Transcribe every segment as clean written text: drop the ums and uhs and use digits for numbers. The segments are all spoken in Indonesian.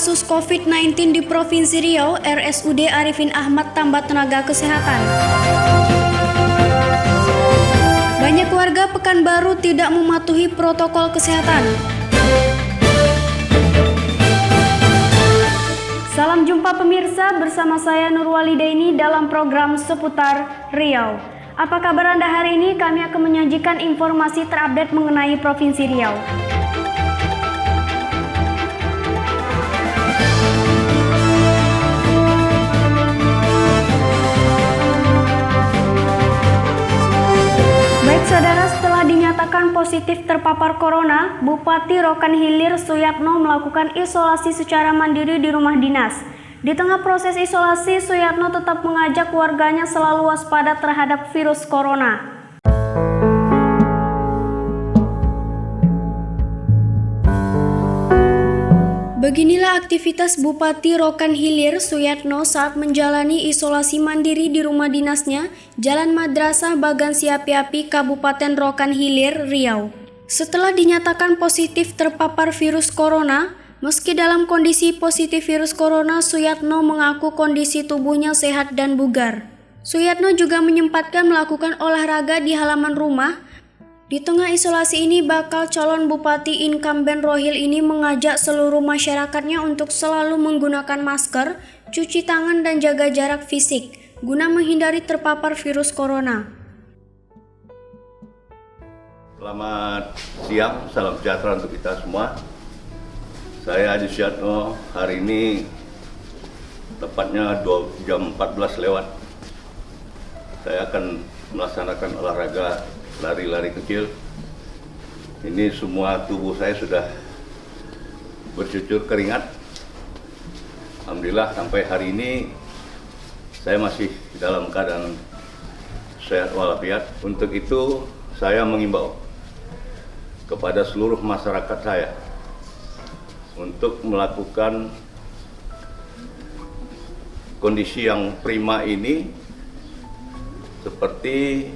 kasus COVID-19 di Provinsi Riau, RSUD Arifin Ahmad tambah tenaga kesehatan. Banyak warga Pekanbaru tidak mematuhi protokol kesehatan. Salam jumpa pemirsa, bersama saya Nurwalidaini dalam program Seputar Riau. Apa kabar Anda hari ini? Kami akan menyajikan informasi terupdate mengenai Provinsi Riau. Saudara, setelah dinyatakan positif terpapar corona, Bupati Rokan Hilir Suyatno melakukan isolasi secara mandiri di rumah dinas. Di tengah proses isolasi, Suyatno tetap mengajak warganya selalu waspada terhadap virus corona. Beginilah aktivitas Bupati Rokan Hilir Suyatno saat menjalani isolasi mandiri di rumah dinasnya, Jalan Madrasah Bagan Siapi-Api, Kabupaten Rokan Hilir, Riau. Setelah dinyatakan positif terpapar virus corona, meski dalam kondisi positif virus corona, Suyatno mengaku kondisi tubuhnya sehat dan bugar. Suyatno juga menyempatkan melakukan olahraga di halaman rumah. Di tengah isolasi ini, bakal calon Bupati incumbent Rohil ini mengajak seluruh masyarakatnya untuk selalu menggunakan masker, cuci tangan dan jaga jarak fisik guna menghindari terpapar virus corona. Selamat siang, salam sejahtera untuk kita semua. Saya Adi Suyatno, hari ini tepatnya jam 14 lewat. Saya akan melaksanakan olahraga lari-lari kecil. Ini semua tubuh saya sudah bercucur keringat. Alhamdulillah sampai hari ini saya masih dalam keadaan sehat walafiat. Untuk itu saya mengimbau kepada seluruh masyarakat saya untuk melakukan kondisi yang prima ini seperti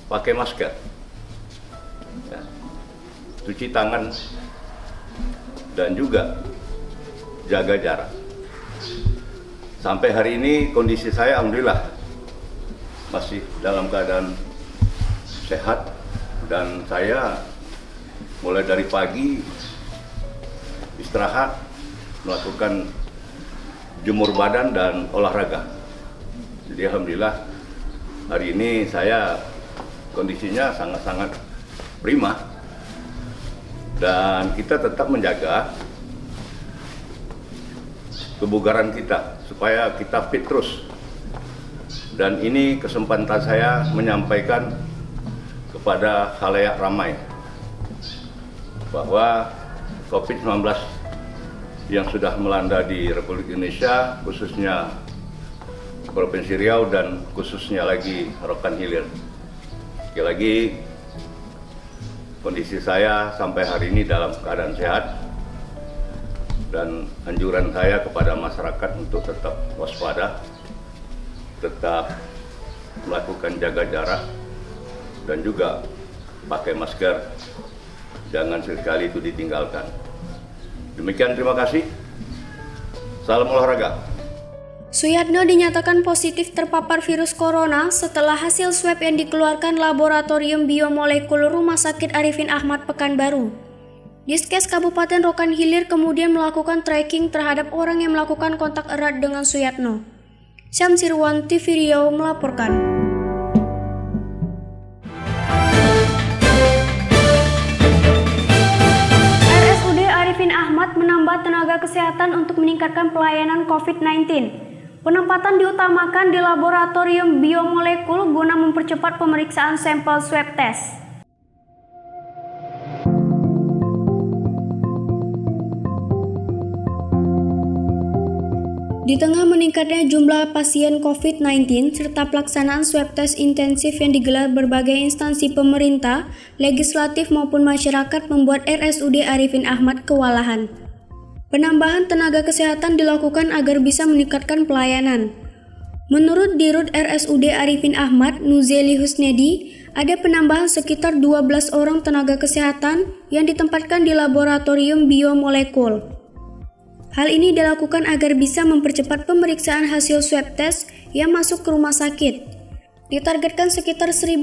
pakai masker, ya, cuci tangan, dan juga jaga jarak. Sampai hari ini kondisi saya alhamdulillah masih dalam keadaan sehat, dan saya mulai dari pagi istirahat, melakukan jemur badan dan olahraga. Jadi alhamdulillah hari ini saya kondisinya sangat-sangat prima, dan kita tetap menjaga kebugaran kita supaya kita fit terus. Dan ini kesempatan saya menyampaikan kepada khalayak ramai bahwa COVID-19 yang sudah melanda di Republik Indonesia, khususnya Provinsi Riau dan khususnya lagi Rokan Hilir. Sekali lagi, kondisi saya sampai hari ini dalam keadaan sehat, dan anjuran saya kepada masyarakat untuk tetap waspada, tetap melakukan jaga jarak, dan juga pakai masker, jangan sekali itu ditinggalkan. Demikian, terima kasih. Salam olahraga. Suyatno dinyatakan positif terpapar virus corona setelah hasil swab yang dikeluarkan Laboratorium Biomolekul Rumah Sakit Arifin Ahmad Pekanbaru. Diskes Kabupaten Rokan Hilir kemudian melakukan tracking terhadap orang yang melakukan kontak erat dengan Suyatno. Syamsirwan, TV Riau melaporkan. RSUD Arifin Ahmad menambah tenaga kesehatan untuk meningkatkan pelayanan COVID-19. Penempatan diutamakan di Laboratorium Biomolekul guna mempercepat pemeriksaan sampel swab test. Di tengah meningkatnya jumlah pasien COVID-19 serta pelaksanaan swab test intensif yang digelar berbagai instansi pemerintah, legislatif maupun masyarakat membuat RSUD Arifin Ahmad kewalahan. Penambahan tenaga kesehatan dilakukan agar bisa meningkatkan pelayanan. Menurut Dirut RSUD Arifin Ahmad, Nuzeli Husnedi, ada penambahan sekitar 12 orang tenaga kesehatan yang ditempatkan di Laboratorium Biomolekul. Hal ini dilakukan agar bisa mempercepat pemeriksaan hasil swab test yang masuk ke rumah sakit. Ditargetkan sekitar 1.500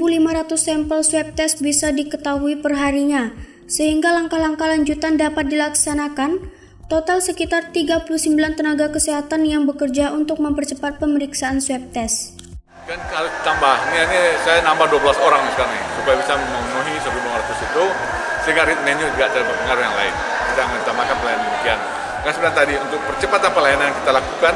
sampel swab test bisa diketahui perharinya, sehingga langkah-langkah lanjutan dapat dilaksanakan. Total sekitar 39 tenaga kesehatan yang bekerja untuk mempercepat pemeriksaan swab test. Kan harus tambah, ini saya nambah 12 orang sekarang nih, supaya bisa memenuhi 1.500 itu, sehingga ritmenya juga ada berpengaruh yang lain. Kita akan tambahkan pelayanan demikian. Nah sebenarnya tadi untuk percepatan pelayanan yang kita lakukan,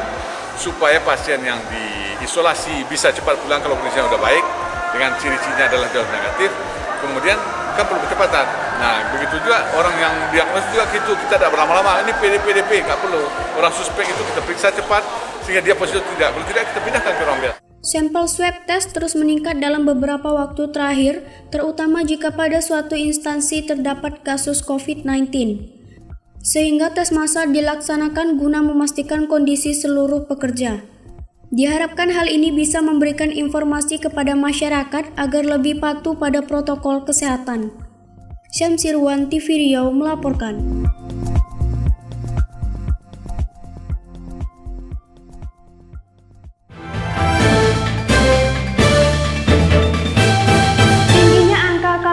supaya pasien yang diisolasi bisa cepat pulang kalau kondisinya sudah baik, dengan ciri-cirinya adalah jauh negatif, kemudian kan perlu kecepatan. Nah begitu juga orang yang diagnosis juga gitu, kita tidak berlama-lama, ini PDP, nggak perlu. Orang suspek itu kita periksa cepat, sehingga dia positif tidak, kalau tidak kita pindahkan ke ruang biasa. Sampel swab test terus meningkat dalam beberapa waktu terakhir, terutama jika pada suatu instansi terdapat kasus COVID-19. Sehingga tes massal dilaksanakan guna memastikan kondisi seluruh pekerja. Diharapkan hal ini bisa memberikan informasi kepada masyarakat agar lebih patuh pada protokol kesehatan. Syamsirwan, TV Riau melaporkan.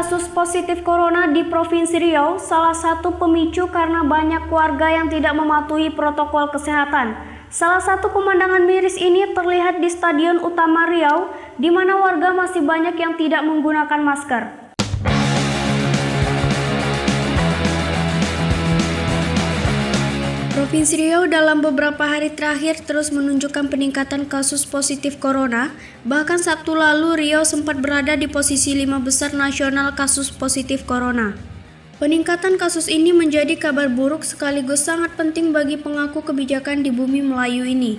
Kasus positif corona di Provinsi Riau salah satu pemicu karena banyak warga yang tidak mematuhi protokol kesehatan. Salah satu pemandangan miris ini terlihat di Stadion Utama Riau, di mana warga masih banyak yang tidak menggunakan masker. Provinsi Riau dalam beberapa hari terakhir terus menunjukkan peningkatan kasus positif corona. Bahkan Sabtu lalu Riau sempat berada di posisi 5 besar nasional kasus positif corona. Peningkatan kasus ini menjadi kabar buruk sekaligus sangat penting bagi pengakul kebijakan di bumi Melayu ini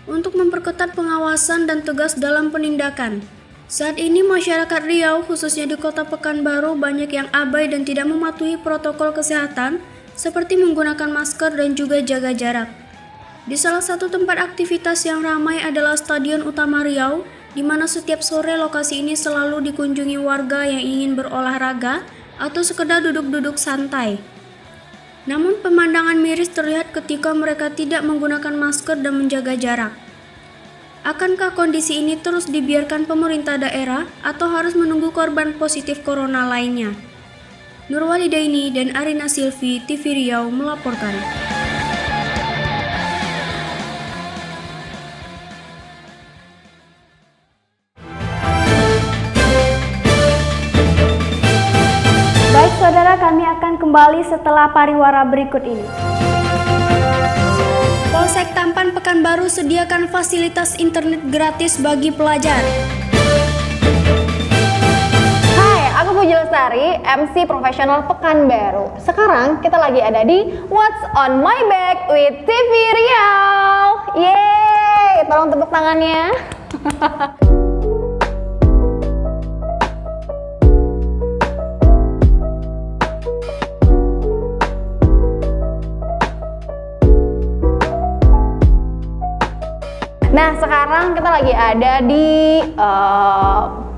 untuk memperketat pengawasan dan tegas dalam penindakan. Saat ini masyarakat Riau khususnya di Kota Pekanbaru banyak yang abai dan tidak mematuhi protokol kesehatan seperti menggunakan masker dan juga jaga jarak. Di salah satu tempat aktivitas yang ramai adalah Stadion Utama Riau, di mana setiap sore lokasi ini selalu dikunjungi warga yang ingin berolahraga atau sekedar duduk-duduk santai. Namun pemandangan miris terlihat ketika mereka tidak menggunakan masker dan menjaga jarak. Akankah kondisi ini terus dibiarkan pemerintah daerah atau harus menunggu korban positif corona lainnya? Nurwalidaini dan Arina Silvi, TV Riau melaporkan. Baik saudara, kami akan kembali setelah pariwara berikut ini. Polsek Tampan Pekanbaru sediakan fasilitas internet gratis bagi pelajar. Aku Puji Lestari, MC profesional Pekanbaru. Sekarang kita lagi ada di What's on My Back with TV Riau. Yeay, tolong tepuk tangannya. Nah, sekarang kita lagi ada di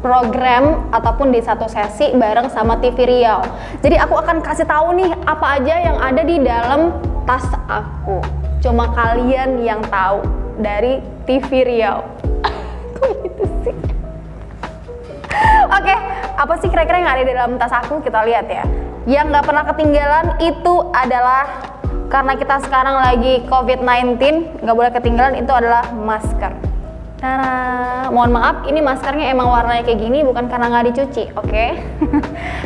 program ataupun di satu sesi bareng sama TV Riau. Jadi aku akan kasih tahu nih apa aja yang ada di dalam tas aku. Cuma kalian yang tahu dari TV Riau. Kok gitu sih? Oke, apa sih kira-kira yang ada di dalam tas aku? Kita lihat ya. Yang nggak pernah ketinggalan itu adalah, karena kita sekarang lagi COVID-19, nggak boleh ketinggalan, itu adalah masker. Tada! Mohon maaf, ini maskernya emang warnanya kayak gini bukan karena nggak dicuci, oke?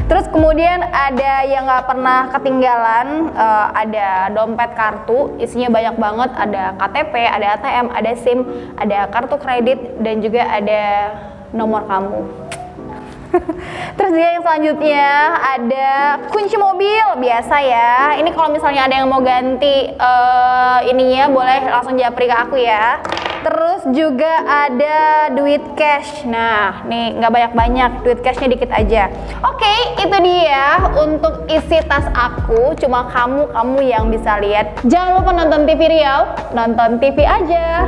Terus kemudian ada yang nggak pernah ketinggalan, ada dompet kartu, isinya banyak banget, ada KTP, ada ATM, ada SIM, ada kartu kredit, dan juga ada nomor kamu. Terus juga yang selanjutnya ada kunci mobil, biasa ya. Ini kalau misalnya ada yang mau ganti ininya, boleh langsung japri ke aku ya. Terus juga ada duit cash. Nah, nih nggak banyak-banyak, duit cashnya dikit aja. Oke, itu dia untuk isi tas aku. Cuma kamu yang bisa lihat. Jangan lupa nonton TV Riau, nonton TV aja.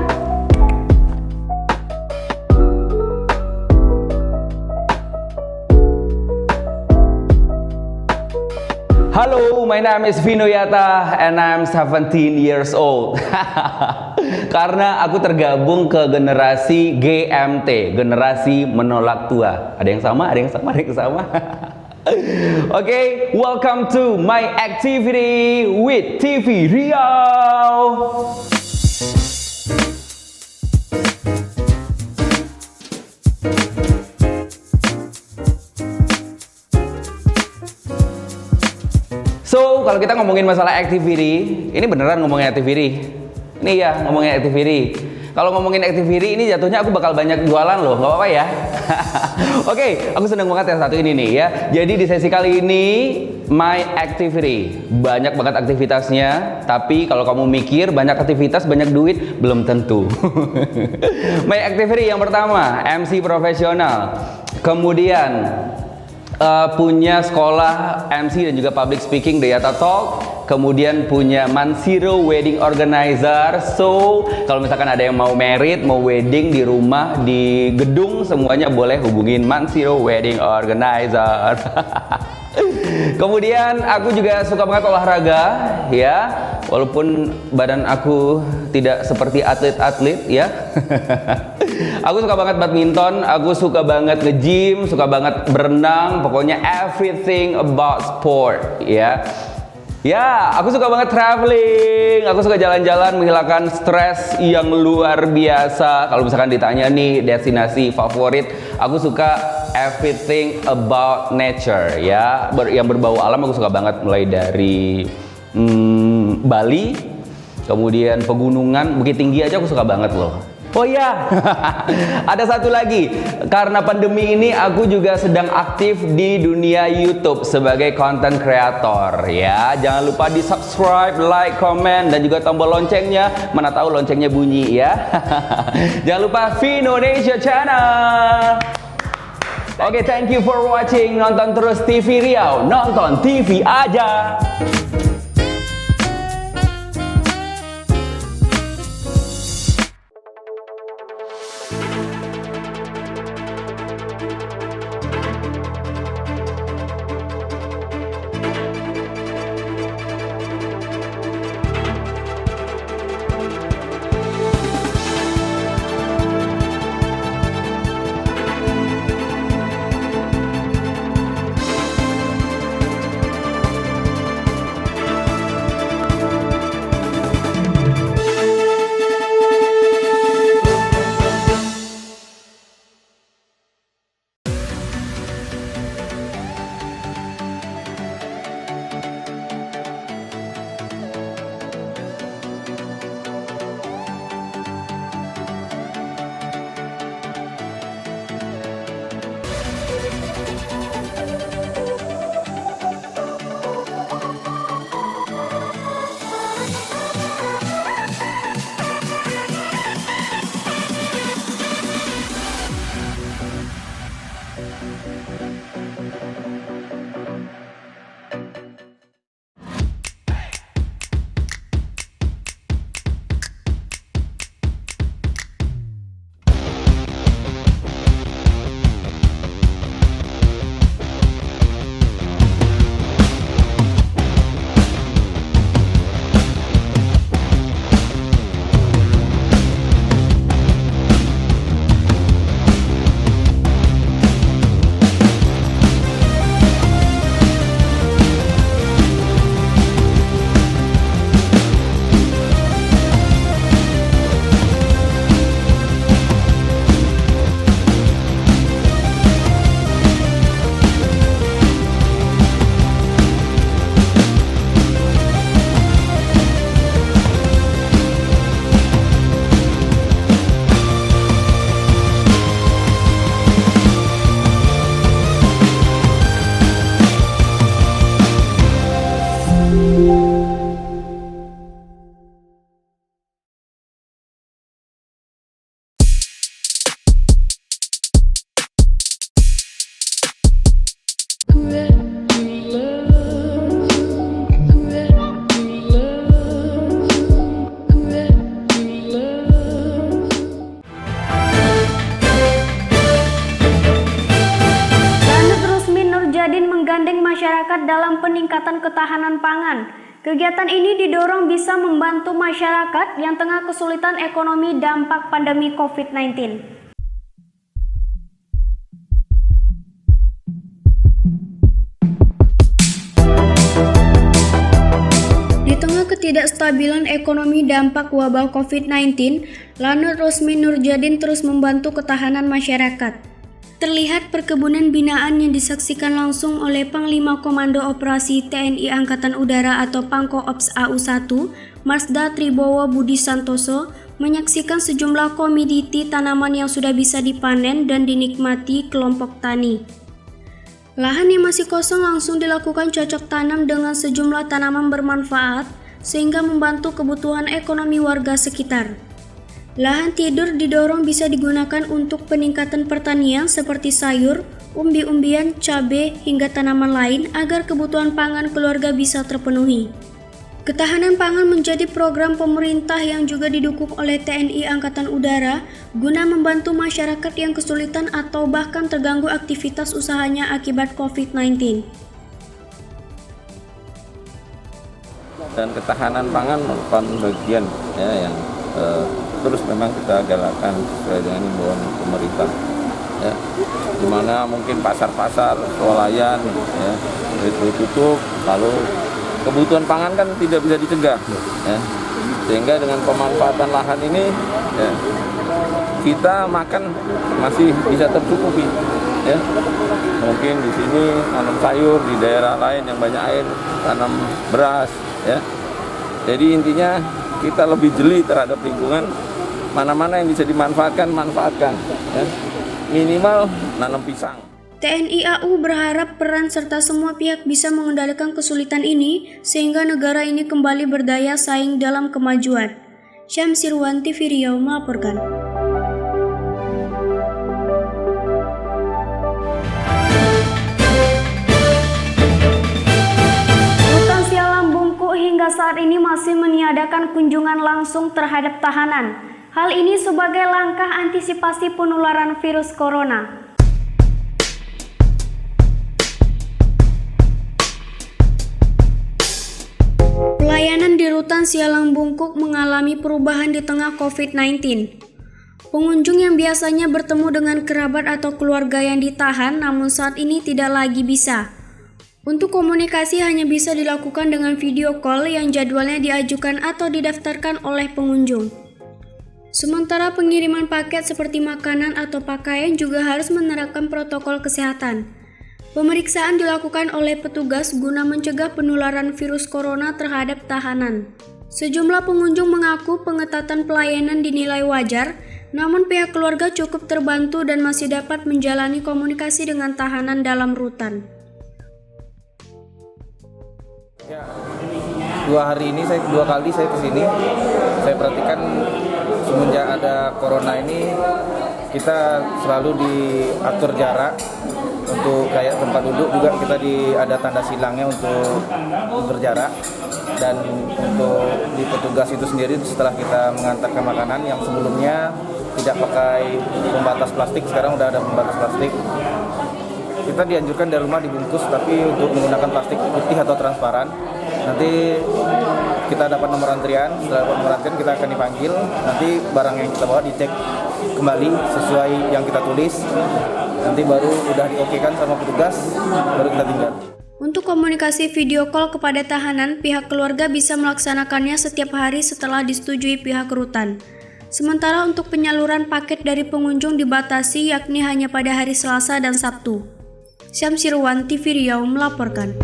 Halo, my name is Vino Yata and I'm 17 years old. Karena aku tergabung ke generasi GMT, generasi menolak tua. Ada yang sama, ada yang sama, ada yang sama. Okay, welcome to my activity with TV Riau. So, kalau kita ngomongin masalah activity, ini beneran ngomongin activity. Ini ya, ngomongin activity. Kalau ngomongin activity ini jatuhnya aku bakal banyak jualan loh, nggak apa-apa ya. Oke, aku seneng banget yang satu ini nih ya. Jadi di sesi kali ini, my activity. Banyak banget aktivitasnya, tapi kalau kamu mikir banyak aktivitas, banyak duit, belum tentu. My activity yang pertama, MC profesional. Kemudian, punya sekolah MC dan juga public speaking The Yata Talk, kemudian punya Mansiro Wedding Organizer. So kalau misalkan ada yang mau merit, mau wedding di rumah, di gedung, semuanya boleh hubungin Mansiro Wedding Organizer. Kemudian aku juga suka banget olahraga ya, walaupun badan aku tidak seperti atlet-atlet ya. Aku suka banget badminton, aku suka banget nge-gym, suka banget berenang, pokoknya everything about sport ya. Ya, aku suka banget traveling, aku suka jalan-jalan menghilangkan stres yang luar biasa. Kalau misalkan ditanya nih destinasi favorit, aku suka everything about nature ya, yang berbau alam aku suka banget, mulai dari Bali, kemudian pegunungan, Bukit Tinggi aja aku suka banget loh. Oh iya, ada satu lagi. Karena pandemi ini aku juga sedang aktif di dunia YouTube sebagai content creator ya. Jangan lupa di subscribe, like, comment, dan juga tombol loncengnya. Mana tahu loncengnya bunyi ya. Jangan lupa Vinonesia Channel. Oke, thank you for watching. Nonton terus TV Riau, nonton TV aja. menggandeng masyarakat dalam peningkatan ketahanan pangan. Kegiatan ini didorong bisa membantu masyarakat yang tengah kesulitan ekonomi dampak pandemi COVID-19. Di tengah ketidakstabilan ekonomi dampak wabah COVID-19, Lanut Rosmi Nurjadin terus membantu ketahanan masyarakat. Terlihat perkebunan binaan yang disaksikan langsung oleh Panglima Komando Operasi TNI Angkatan Udara atau Pangkoops AU1, Marsda Tribowo Budi Santoso, menyaksikan sejumlah komoditi tanaman yang sudah bisa dipanen dan dinikmati kelompok tani. Lahan yang masih kosong langsung dilakukan cocok tanam dengan sejumlah tanaman bermanfaat sehingga membantu kebutuhan ekonomi warga sekitar. Lahan tidur didorong bisa digunakan untuk peningkatan pertanian seperti sayur, umbi-umbian, cabai, hingga tanaman lain agar kebutuhan pangan keluarga bisa terpenuhi. Ketahanan pangan menjadi program pemerintah yang juga didukung oleh TNI Angkatan Udara guna membantu masyarakat yang kesulitan atau bahkan terganggu aktivitas usahanya akibat COVID-19. Dan ketahanan pangan merupakan bagian yang terus memang kita galakkan sesuai dengan himbauan pemerintah. Ya, dimana mungkin pasar-pasar, swalayan, itu tutup, lalu kebutuhan pangan kan tidak bisa dicegah, ya. Sehingga dengan pemanfaatan lahan ini, ya, kita makan masih bisa tercukupi, ya. Mungkin di sini tanam sayur, di daerah lain yang banyak air tanam beras, ya. Jadi intinya kita lebih jeli terhadap lingkungan, mana-mana yang bisa dimanfaatkan, manfaatkan, ya. Minimal nanam pisang. TNI AU berharap peran serta semua pihak bisa mengendalikan kesulitan ini sehingga negara ini kembali berdaya saing dalam kemajuan. Syamsirwan TV Riau melaporkan. Rutan Sialam Bungkuk hingga saat ini masih meniadakan kunjungan langsung terhadap tahanan. Hal ini sebagai langkah antisipasi penularan virus corona. Pelayanan di Rutan Sialam Bungkuk mengalami perubahan di tengah COVID-19. Pengunjung yang biasanya bertemu dengan kerabat atau keluarga yang ditahan namun saat ini tidak lagi bisa. Untuk komunikasi hanya bisa dilakukan dengan video call yang jadwalnya diajukan atau didaftarkan oleh pengunjung. Sementara pengiriman paket seperti makanan atau pakaian juga harus menerapkan protokol kesehatan. Pemeriksaan dilakukan oleh petugas guna mencegah penularan virus corona terhadap tahanan. Sejumlah pengunjung mengaku pengetatan pelayanan dinilai wajar, namun pihak keluarga cukup terbantu dan masih dapat menjalani komunikasi dengan tahanan dalam rutan. Ya, 2 hari ini dua kali saya kesini. Saya perhatikan semenjak ada corona ini kita selalu diatur jarak. Untuk kayak tempat duduk juga kita ada tanda silangnya untuk berjarak, dan untuk di petugas itu sendiri setelah kita mengantarkan makanan yang sebelumnya tidak pakai pembatas plastik, sekarang udah ada pembatas plastik. Kita dianjurkan dari rumah dibungkus, tapi untuk menggunakan plastik putih atau transparan. Nanti kita dapat nomor antrian, setelah dapat nomor antrian kita akan dipanggil, nanti barang yang kita bawa dicek kembali sesuai yang kita tulis, nanti baru udah diokekan sama petugas, baru kita tinggal. Untuk komunikasi video call kepada tahanan, pihak keluarga bisa melaksanakannya setiap hari setelah disetujui pihak rutan. Sementara untuk penyaluran paket dari pengunjung dibatasi yakni hanya pada hari Selasa dan Sabtu. Syamsirwan TV Riau melaporkan.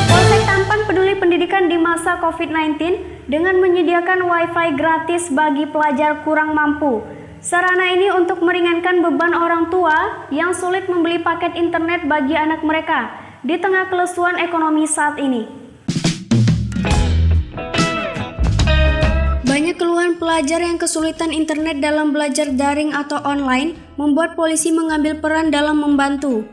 Polsek Tampan peduli pendidikan di masa COVID-19 dengan menyediakan Wi-Fi gratis bagi pelajar kurang mampu. Sarana ini untuk meringankan beban orang tua yang sulit membeli paket internet bagi anak mereka di tengah kelesuan ekonomi saat ini. Banyak keluhan pelajar yang kesulitan internet dalam belajar daring atau online membuat polisi mengambil peran dalam membantu.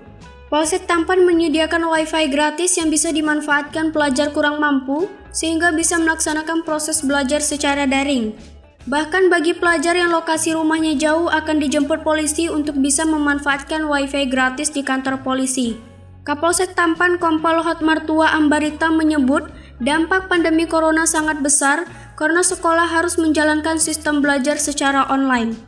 Polsek Tampan menyediakan Wi-Fi gratis yang bisa dimanfaatkan pelajar kurang mampu sehingga bisa melaksanakan proses belajar secara daring. Bahkan bagi pelajar yang lokasi rumahnya jauh akan dijemput polisi untuk bisa memanfaatkan wifi gratis di kantor polisi. Kapolsek Tampan Kompol Hotmartua Ambarita menyebut dampak pandemi corona sangat besar karena sekolah harus menjalankan sistem belajar secara online.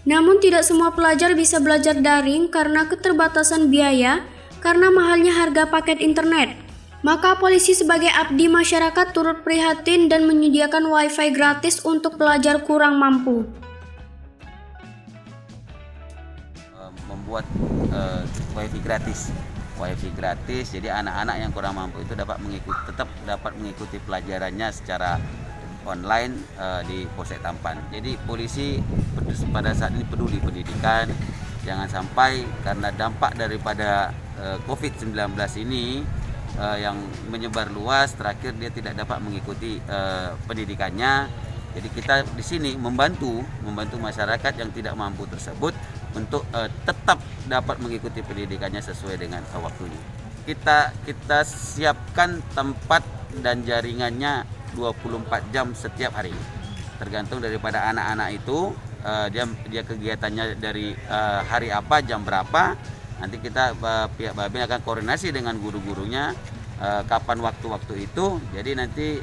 Namun tidak semua pelajar bisa belajar daring karena keterbatasan biaya karena mahalnya harga paket internet. Maka polisi sebagai abdi masyarakat turut prihatin dan menyediakan wifi gratis untuk pelajar kurang mampu. Membuat wifi gratis, jadi anak-anak yang kurang mampu itu tetap dapat mengikuti pelajarannya secara online di Polsek Tampan. Jadi polisi pada saat ini peduli pendidikan, jangan sampai karena dampak daripada COVID-19 ini yang menyebar luas, terakhir dia tidak dapat mengikuti pendidikannya. Jadi kita di sini membantu masyarakat yang tidak mampu tersebut untuk tetap dapat mengikuti pendidikannya sesuai dengan waktunya. Kita siapkan tempat dan jaringannya 24 jam setiap hari. Tergantung daripada anak-anak itu, dia kegiatannya dari hari apa, jam berapa. Nanti kita pihak Babin akan koordinasi dengan guru-gurunya kapan waktu-waktu itu. Jadi nanti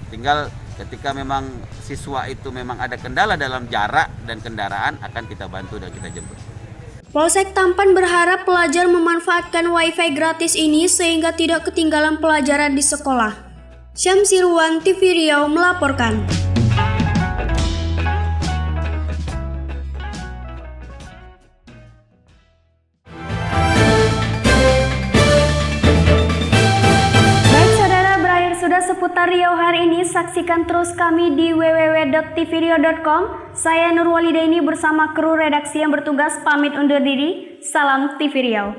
tinggal ketika memang siswa itu memang ada kendala dalam jarak dan kendaraan, akan kita bantu dan kita jemput. Polsek Tampan berharap pelajar memanfaatkan wifi gratis ini sehingga tidak ketinggalan pelajaran di sekolah. Syamsirwan, TV Riau melaporkan. Seputar Riau hari ini, saksikan terus kami di www.tvriau.com. Saya Nurwalidaini bersama kru redaksi yang bertugas pamit undur diri. Salam TV Riau.